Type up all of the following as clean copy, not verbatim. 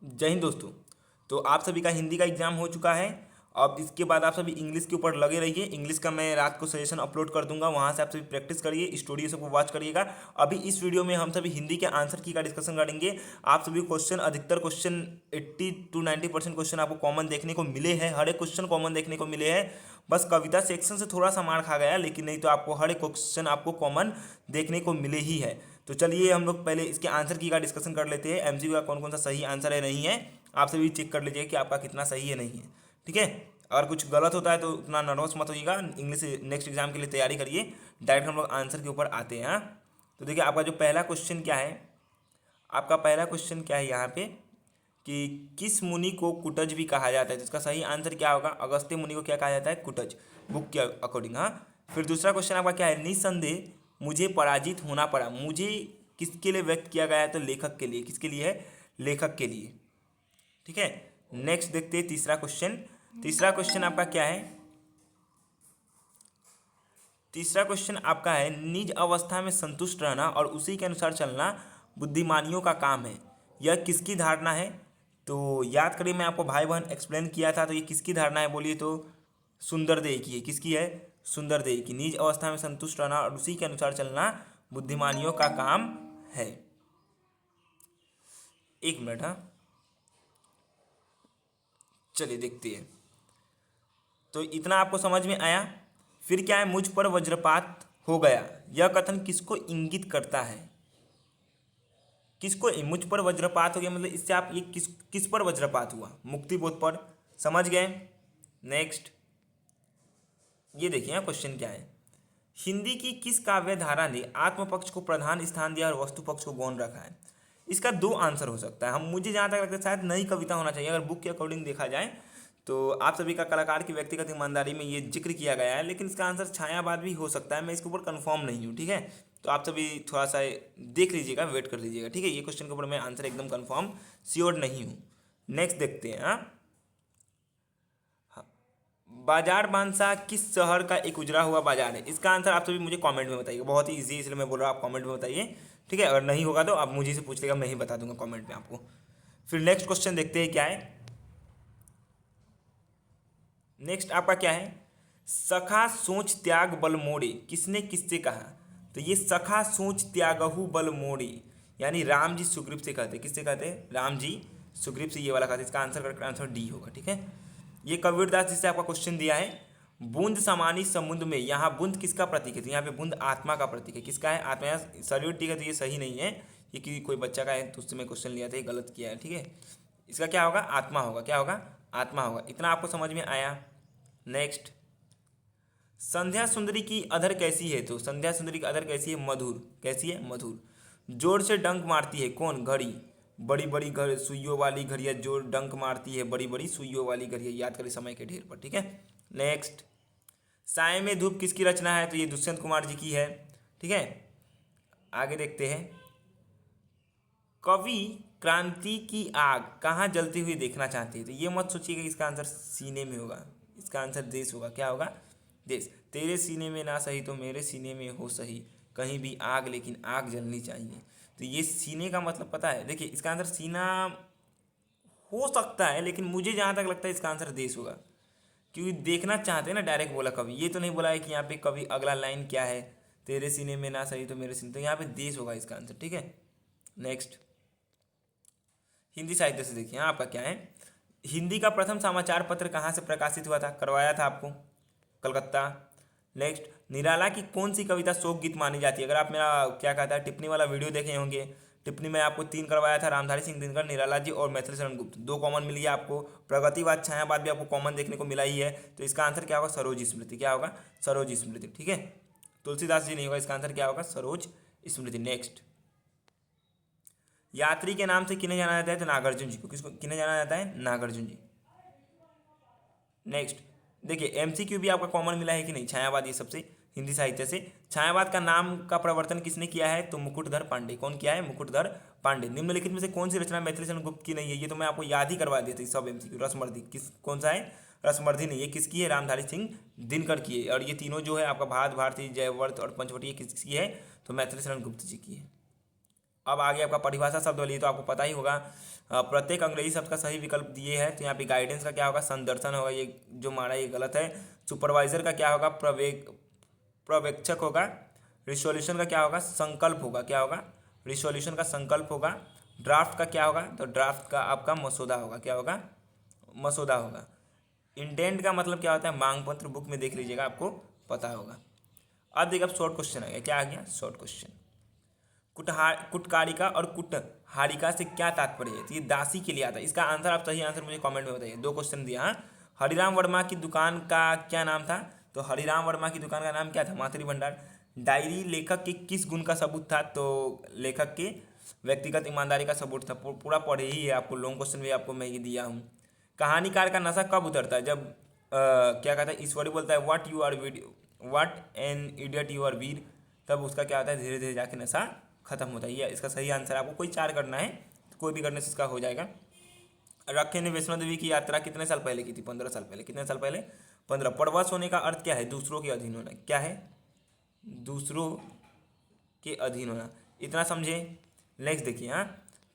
जय हिंद दोस्तों। तो आप सभी का हिंदी का एग्जाम हो चुका है। अब इसके बाद आप सभी इंग्लिश के ऊपर लगे रहिए। इंग्लिश का मैं रात को सजेशन अपलोड कर दूंगा, वहां से आप सभी प्रैक्टिस करिए, स्टोरी सबको वॉच करिएगा। अभी इस वीडियो में हम सभी हिंदी के आंसर की का डिस्कशन करेंगे। आप सभी क्वेश्चन, अधिकतर क्वेश्चन 80 to 90% क्वेश्चन आपको कॉमन देखने को मिले हैं, हर एक क्वेश्चन कॉमन देखने को मिले हैं। बस कविता सेक्शन से थोड़ा सा मार खा गया, लेकिन नहीं तो आपको हर एक क्वेश्चन आपको कॉमन देखने को मिले ही है। तो चलिए हम लोग पहले इसके आंसर की का डिस्कशन कर लेते हैं। एमसीक्यू का कौन कौन सा सही आंसर है, नहीं है, आप सभी चेक कर लीजिए कि आपका कितना सही है, नहीं है। ठीक है, अगर कुछ गलत होता है तो उतना नर्वस मत होइएगा। इंग्लिश नेक्स्ट एग्जाम के लिए तैयारी करिए। डायरेक्ट हम लोग आंसर के ऊपर आते हैं। हाँ, तो देखिए आपका जो पहला क्वेश्चन क्या है, आपका पहला क्वेश्चन क्या है यहाँ पे कि किस मुनि को कुटज भी कहा जाता है। तो इसका सही आंसर क्या होगा, अगस्त्य मुनि को क्या कहा जाता है, कुटज, बुक के अकॉर्डिंग। हाँ, फिर दूसरा क्वेश्चन आपका क्या है, निस्संदेह मुझे पराजित होना पड़ा। मुझे किसके लिए व्यक्त किया गया है, तो लेखक के लिए। किसके लिए है, लेखक के लिए। ठीक है, नेक्स्ट देखते हैं तीसरा क्वेश्चन। तीसरा क्वेश्चन आपका क्या है, तीसरा क्वेश्चन आपका है निज अवस्था में संतुष्ट रहना और उसी के अनुसार चलना बुद्धिमानियों का काम है। यह किसकी धारणा है, तो याद करिए मैं आपको भाई बहन एक्सप्लेन किया था। तो ये किसकी धारणा है बोलिए, तो सुंदरदेव की है। किसकी है, सुंदरदेव की। निज अवस्था में संतुष्ट रहना और उसी के अनुसार चलना बुद्धिमानियों का काम है। एक मिनट, हाँ, चलिए देखते हैं। तो इतना आपको समझ में आया। फिर क्या है, मुझ पर वज्रपात हो गया, यह कथन किसको इंगित करता है। किसको, मुझ पर वज्रपात हो गया मतलब इससे आप ये किस किस पर वज्रपात हुआ, मुक्तिबोध पर। समझ गए। नेक्स्ट ये देखिए क्वेश्चन क्या है, हिंदी की किस काव्य धारा ने आत्म पक्ष को प्रधान स्थान दिया और वस्तु पक्ष को गौण रखा है। इसका दो आंसर हो सकता है। हम मुझे जहाँ तक लगता है शायद नई कविता होना चाहिए, अगर बुक के अकॉर्डिंग देखा जाए तो। आप सभी का कलाकार की व्यक्तिगत ईमानदारी में ये जिक्र किया गया है, लेकिन इसका आंसर छायावाद भी हो सकता है। मैं इसके ऊपर कंफर्म नहीं हूँ। ठीक है, तो आप सभी थोड़ा सा देख लीजिएगा, वेट कर लीजिएगा। ठीक है, ये क्वेश्चन के ऊपर मैं आंसर एकदम कंफर्म श्योर नहीं हूँ। नेक्स्ट देखते हैं। हाँ, बाजार बांसा किस शहर का एक उजरा हुआ बाजार है। इसका आंसर आप सभी मुझे कमेंट में बताइए। बहुत ही इजी, इसलिए मैं बोल रहा हूँ आप कमेंट में बताइए। ठीक है, अगर नहीं होगा तो आप मुझे से पूछ लेगा, मैं ही बता दूंगा कमेंट में आपको। फिर नेक्स्ट क्वेश्चन देखते हैं क्या है। नेक्स्ट आपका क्या है, सखा सोच त्याग बल मोड़े किसने किससे कहा। तो ये सखा सोच त्यागहु बल मोड़े यानी राम जी सुग्रीव से कहते। किससे कहते हैं, राम जी सुग्रीव से, ये वाला कहते। इसका आंसर करेक्ट आंसर डी होगा। ठीक है, ये कबीरदास जी से आपका क्वेश्चन दिया है, बूंद समानी समुद्र में, यहाँ बूंद किसका प्रतीक है। तो यहाँ पे बूंद आत्मा का प्रतीक है। किसका है, आत्मा। यहाँ सल्यूट ठीक है, तो ये सही नहीं है, ये कि कोई बच्चा का है तो उससे मैं क्वेश्चन लिया था, ये गलत किया है। ठीक है, इसका क्या होगा, आत्मा होगा। क्या होगा, आत्मा होगा। इतना आपको समझ में आया। नेक्स्ट, संध्या सुंदरी की अधर कैसी है। तो संध्या सुंदरी की अधर कैसी है, मधुर। कैसी है, मधुर। जोर से डंक मारती है कौन, घड़ी। बड़ी बड़ी घर सुइयों वाली घड़ियाँ जोर डंक मारती है, बड़ी बड़ी सुइयों वाली घड़ियाँ। याद करें समय के ढेर पर। ठीक है, नेक्स्ट, साय में धूप किसकी रचना है। तो ये दुष्यंत कुमार जी की है। ठीक है, आगे देखते हैं। कवि क्रांति की आग कहाँ जलती हुई देखना चाहते हैं। तो ये मत सोचिएगा कि इसका आंसर सीने में होगा, इसका आंसर देश होगा। क्या होगा, देश। तेरे सीने में ना सही तो मेरे सीने में हो सही, कहीं भी आग लेकिन आग जलनी चाहिए। तो ये सीने का मतलब पता है। देखिए इसका आंसर सीना हो सकता है, लेकिन मुझे जहाँ तक लगता है इसका आंसर देश होगा, क्योंकि देखना चाहते हैं ना। डायरेक्ट बोला कवि, ये तो नहीं बोला है कि यहाँ पे कवि अगला लाइन क्या है, तेरे सीने में ना सही तो मेरे सीने, तो यहाँ पे देश होगा इसका आंसर। ठीक है, नेक्स्ट, हिंदी साहित्य से देखिए। हाँ, आपका क्या है, हिंदी का प्रथम समाचार पत्र कहाँ से प्रकाशित हुआ था। करवाया था आपको, कलकत्ता। नेक्स्ट, निराला की कौन सी कविता शोक गीत मानी जाती है। अगर आप मेरा क्या कहता है टिप्पणी वाला वीडियो देखे होंगे, टिप्पणी में आपको 3 करवाया था, रामधारी सिंह दिनकर, निराला जी और मैथिली शरण गुप्त। 2 कॉमन मिली है आपको। प्रगतिवाद छायावाद भी आपको कॉमन देखने को मिला ही है। तो इसका आंसर क्या होगा, सरोज स्मृति। क्या होगा, सरोज स्मृति। ठीक है, तुलसीदास जी नहीं होगा, इसका आंसर क्या होगा, सरोज स्मृति। नेक्स्ट, यात्री के नाम से किन्हें जाना जाता है। तो नागार्जुन जी को। किसको, किन्हें जाना जाता है, नागार्जुन जी। नेक्स्ट देखिए, एमसीक्यू भी आपका कॉमन मिला है कि नहीं, छायावाद, ये सबसे हिंदी साहित्य से। छायावाद का नाम का प्रवर्तन किसने किया है। तो मुकुटधर पांडे। कौन किया है, मुकुटधर पांडे। निम्नलिखित में से कौन सी रचना मैथिली शरण गुप्त की नहीं है। ये तो मैं आपको याद ही करवा देती सब एमसीक्यू। रसमर्दी किस, कौन सा है, रसमर्दी नहीं, ये किसकी है, रामधारी सिंह दिनकर की है। और ये तीनों जो है आपका भात भारती, जयवर्त और पंचवटी, ये किसकी है, तो मैथिली शरण गुप्त जी की है। अब आगे आपका परिभाषा शब्दावली, तो आपको पता ही होगा प्रत्येक अंग्रेजी शब्द का सही विकल्प दिए है। तो यहाँ पे गाइडेंस का क्या होगा, संदर्शन होगा, ये जो हमारा ये गलत है। सुपरवाइजर का क्या होगा, पर्यवेक्षक होगा। रिसोल्यूशन का क्या होगा, संकल्प होगा, क्या होगा, रिसोल्यूशन का संकल्प होगा। ड्राफ्ट का क्या होगा, तो ड्राफ्ट का आपका मसौदा होगा, क्या होगा, मसौदा होगा। इंटेंट का मतलब क्या होता है, मांग पत्र, बुक में देख लीजिएगा, आपको पता होगा। अब देखिए, अब शॉर्ट क्वेश्चन आ गया, क्या आ गया, शॉर्ट क्वेश्चन। कुटकारिका और कुटहारिका से क्या तात्पर्य है, तो ये दासी के लिए आता है। इसका आंसर, आप सही आंसर मुझे कमेंट में बताइए। 2 क्वेश्चन दिया। हाँ, हरिराम वर्मा की दुकान का क्या नाम था, तो हरिराम वर्मा की दुकान का नाम क्या था, मातृ भंडार। डायरी लेखक के किस गुण का सबूत था, तो लेखक के व्यक्तिगत ईमानदारी का सबूत था। पूरा पढ़े ही है, आपको लॉन्ग क्वेश्चन भी आपको मैं ये दिया हूँ। कहानीकार का नशा कब उतरता है, जब क्या कहता है, ईश्वरी बोलता है what an idiot you are Veer, तब उसका क्या होता है, धीरे धीरे जाके नशा खत्म होता है। ये इसका सही आंसर, आपको कोई 4 करना है, तो कोई भी करने से इसका हो जाएगा। रखे ने वैष्णो देवी की यात्रा कितने साल पहले की थी, 15 साल पहले। कितने साल पहले, 15। परवश होने का अर्थ क्या है, दूसरों के अधीन होना, क्या है, दूसरों के अधीन होना, इतना समझे। नेक्स्ट देखिए, हाँ,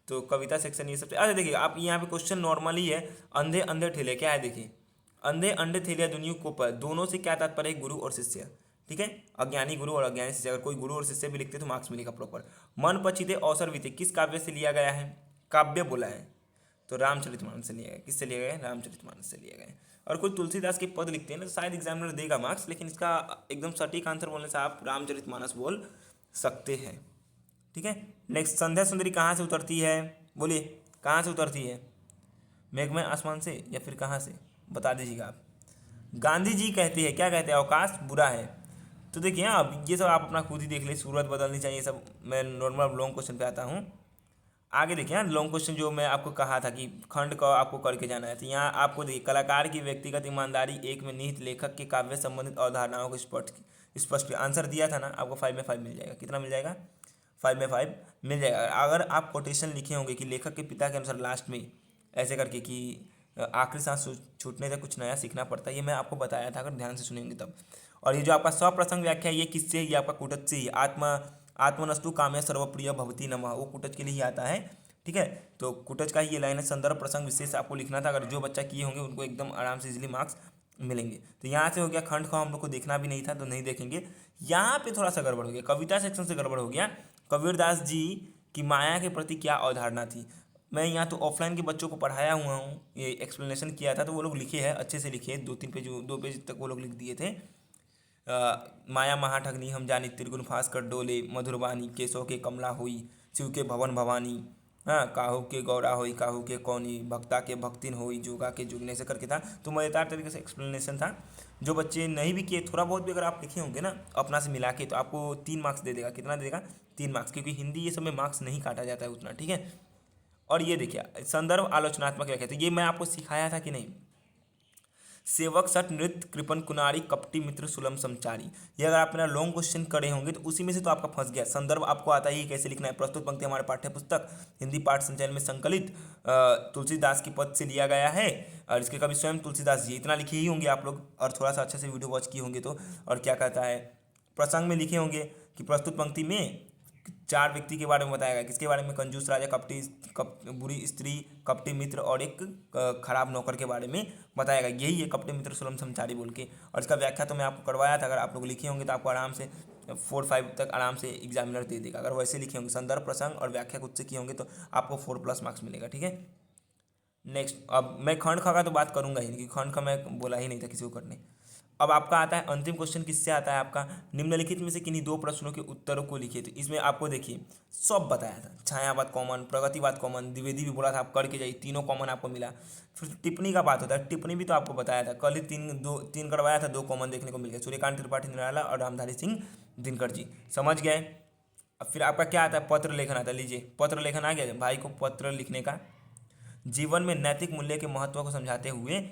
तो कविता सेक्शन ये सबसे। अच्छा देखिए, आप यहाँ पे क्वेश्चन नॉर्मली है, अंधे अंधे ठेले, क्या है, देखिए, अंधे अंधे ठेले दुनिया को पर, दोनों से क्या तात्पर्य है, गुरु और शिष्य, ठीक है, अज्ञानी गुरु और अज्ञानी शिष्य। अगर कोई गुरु और शिष्य भी लिखते तो मार्क्स मिलेगा प्रॉपर। मन पचिते अवसर बीते किस काव्य से लिया गया है, काव्य बोला है, तो रामचरितमानस से लिया गया। किससे लिया गया है, रामचरितमानस से लिया गया है। और कोई तुलसीदास के पद लिखते हैं ना, तो शायद एग्जामिनर देगा मार्क्स, लेकिन इसका एकदम सटीक आंसर बोलने से आप रामचरितमानस बोल सकते हैं, ठीक है। नेक्स्ट, संध्या सुंदरी कहाँ से उतरती है, बोलिए, कहाँ से उतरती है, मेघमय आसमान से या फिर कहाँ से, बता दीजिएगा आप। गांधी जी कहते हैं, क्या कहते हैं, अवकाश बुरा है। तो देखिए, अब ये सब आप अपना खुद ही देख ले, सूरत बदलनी चाहिए, सब मैं नॉर्मल लॉन्ग क्वेश्चन पे आता हूँ। आगे देखिए, लॉन्ग क्वेश्चन जो मैं आपको कहा था कि खंड का आपको करके जाना है, तो यहाँ आपको देखिए, कलाकार की व्यक्तिगत ईमानदारी एक में निहित लेखक के काव्य संबंधित अवधारणाओं को स्पष्ट आंसर दिया था ना, आपको 5 में 5 मिल जाएगा। कितना मिल जाएगा, 5 में 5 मिल जाएगा। अगर आप कोटेशन लिखे होंगे कि लेखक के पिता के अनुसार लास्ट में ऐसे करके कि आखिरी सांस छूटने तक कुछ नया सीखना पड़ता है, ये मैं आपको बताया था, अगर ध्यान से सुनेंगे तब। और ये जो आपका स्वप्रसंग व्याख्या, ये किससे, ये आपका कुटज से ही, आत्मनस्तु काम्य सर्वप्रिय भवती नमः, वो कुटज के लिए ही आता है, ठीक है। तो कुटज का ही ये लाइन है, संदर्भ प्रसंग विशेष आपको लिखना था। अगर जो बच्चा किए होंगे उनको एकदम आराम से इजीली मार्क्स मिलेंगे। तो यहाँ से हो गया, खंड को हम लोग को देखना भी नहीं था, तो नहीं देखेंगे। यहाँ पे थोड़ा सा गड़बड़ हो गया, कविता सेक्शन से गड़बड़ हो गया। कबीरदास जी की माया के प्रति क्या अवधारणा थी। मैं यहाँ तो ऑफलाइन के बच्चों को पढ़ाया हुआ हूँ, ये एक्सप्लेनेशन किया था, तो वो लोग लिखे हैं, अच्छे से लिखे, 2-3 पेज, 2 पेज तक वो लोग लिख दिए थे। माया महाठगनी हम जानी, त्रिगुण फास कर डोले, मधुरवाणी केशव के कमला हुई, शिव के भवन भवानी, हाँ, काहू के गौरा होई, काहू के कौनी, भक्ता के भक्तिन होई, जोगा के जुगने से करके था। तो मज़ेदार तरीके से एक्सप्लेनेशन था। जो बच्चे नहीं भी किए, थोड़ा बहुत भी अगर आप लिखे होंगे ना अपना से मिला के, तो आपको 3 मार्क्स दे देगा। कितना दे देगा, 3 मार्क्स, क्योंकि हिंदी ये सब में मार्क्स नहीं काटा जाता है उतना, ठीक है। और ये देखिए, संदर्भ आलोचनात्मक व्याख्या, तो ये मैं आपको सिखाया था कि नहीं, सेवक सठ नृत्य कृपन कुनारी कपटी मित्र सुलम समचारी, ये अगर आप मेरा लॉन्ग क्वेश्चन करे होंगे तो उसी में से तो आपका फंस गया। संदर्भ आपको आता ही कैसे लिखना है। प्रस्तुत पंक्ति हमारे पाठ्य पुस्तक हिंदी पाठ संचयन में संकलित तुलसीदास की पद से लिया गया है, और इसके कवि स्वयं तुलसीदास जी, इतना लिखे ही होंगे आप लोग, और थोड़ा सा अच्छे से वीडियो वॉच किए होंगे तो। और क्या कहता है, प्रसंग में लिखे होंगे कि प्रस्तुत पंक्ति में 4 व्यक्ति के बारे में बताया गया। किसके बारे में, कंजूस राजा, बुरी स्त्री, कपटी मित्र, और एक खराब नौकर के बारे में बताया गया। यही है कपटी मित्र सुलम समचारी बोल के। और इसका व्याख्या तो मैं आपको करवाया था, अगर आप लोग लिखे होंगे तो आपको आराम से 4-5 तक आराम से एग्जामिनर दे देगा। अगर वैसे लिखे होंगे, संदर्भ प्रसंग और व्याख्या खुद से किए होंगे, तो आपको 4+ मार्क्स मिलेगा, ठीक है। नेक्स्ट, अब मैं खंड खा का तो बात करूंगा ही नहीं, क्योंकि खंड का मैं बोला ही नहीं था किसी को करने। अब आपका आता है अंतिम क्वेश्चन, किससे आता है आपका, निम्नलिखित में से किन्हीं 2 प्रश्नों के उत्तरों को लिखिए। तो इसमें आपको देखिए सब बताया था, छायावाद कॉमन, प्रगतिवाद कॉमन, द्विवेदी भी बोला था आप करके जाइए, तीनों कॉमन आपको मिला। फिर टिप्पणी का बात होता है, टिप्पणी भी तो आपको बताया था, कल ही 3 करवाया था, 2 कॉमन देखने को मिल गया, सूर्यकांत त्रिपाठी निराला और रामधारी सिंह दिनकर जी, समझ गए। अब फिर आपका क्या आता है, पत्र लेखन आता है। लीजिए, पत्र लेखन आ गया, भाई को पत्र लिखने का। जीवन में नैतिक मूल्य के महत्व को समझाते हुए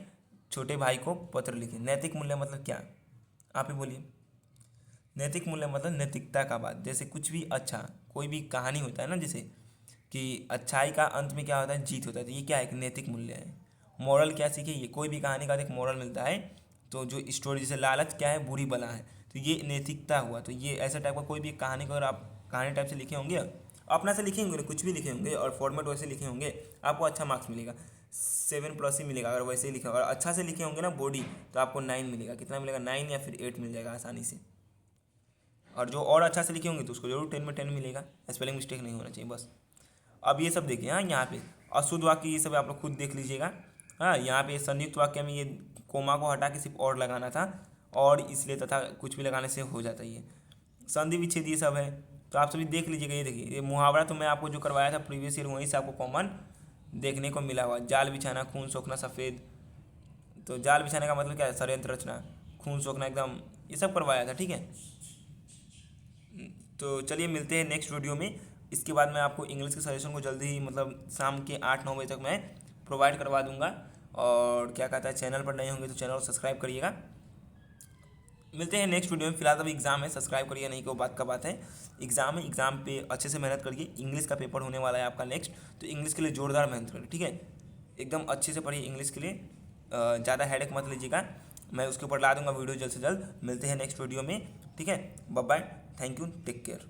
छोटे भाई को पत्र लिखे। नैतिक मूल्य मतलब क्या, आप ही बोलिए। नैतिक मूल्य मतलब नैतिकता का बात, जैसे कुछ भी अच्छा, कोई भी कहानी होता है ना, जैसे कि अच्छाई का अंत में क्या होता है, जीत होता है, तो ये क्या है, एक नैतिक मूल्य है। मॉरल क्या सीखे, ये कोई भी कहानी का एक मॉरल मिलता है। तो जो स्टोरी, जैसे लालच क्या है, बुरी बला है, तो ये नैतिकता हुआ। तो ये ऐसा टाइप का कोई भी कहानी को अगर आप कहानी टाइप से लिखे होंगे, अपना से लिखे होंगे, कुछ भी लिखे होंगे और फॉर्मेट वैसे लिखे होंगे, आपको अच्छा मार्क्स मिलेगा, 7+ ही मिलेगा। अगर वैसे ही लिखे और अच्छा से लिखे होंगे ना बॉडी, तो आपको 9 मिलेगा। कितना मिलेगा? 9 या फिर 8 मिल जाएगा आसानी से। और जो और अच्छा से लिखे होंगे तो उसको जरूर 10 में 10 मिलेगा। स्पेलिंग मिस्टेक नहीं होना चाहिए बस। अब ये सब देखिए, हाँ यहाँ पे अशुद्ध वाक्य ये सब आप लोग खुद देख लीजिएगा। हाँ, यहाँ पे संयुक्त वाक्य में ये कोमा को हटा के सिर्फ और लगाना था, और इसलिए तथा कुछ भी लगाने से हो जाता है। ये संधि विच्छेद ये सब है, तो आप सभी देख लीजिएगा। ये देखिए, ये मुहावरा तो मैं आपको जो करवाया था प्रीवियस ईयर, वहीं से आपको कॉमन देखने को मिला हुआ। जाल बिछाना, खून सोखना, सफ़ेद। तो जाल बिछाने का मतलब क्या है? षड्यंत्र रचना। खून सोखना एकदम, ये सब करवाया था, ठीक है। तो चलिए मिलते हैं नेक्स्ट वीडियो में। इसके बाद मैं आपको इंग्लिश के सजेशन को जल्दी ही, मतलब शाम के 8-9 बजे तक मैं प्रोवाइड करवा दूंगा। और क्या कहता है, चैनल पर नए होंगे तो चैनल को सब्सक्राइब करिएगा। मिलते हैं नेक्स्ट वीडियो में। फिलहाल अभी एग्जाम है, सब्सक्राइब करिए नहीं, को बात का बात है। एग्जाम है, एग्जाम पे अच्छे से मेहनत करिए। इंग्लिश का पेपर होने वाला है आपका नेक्स्ट, तो इंग्लिश के लिए जोरदार मेहनत करिए, ठीक है। एकदम अच्छे से पढ़िए इंग्लिश के लिए, ज़्यादा हेडेक मत लीजिएगा। मैं उसके ऊपर ला दूंगा वीडियो जल्द से जल्द। मिलते हैं नेक्स्ट वीडियो में, ठीक है। Bye bye, thank you, take care.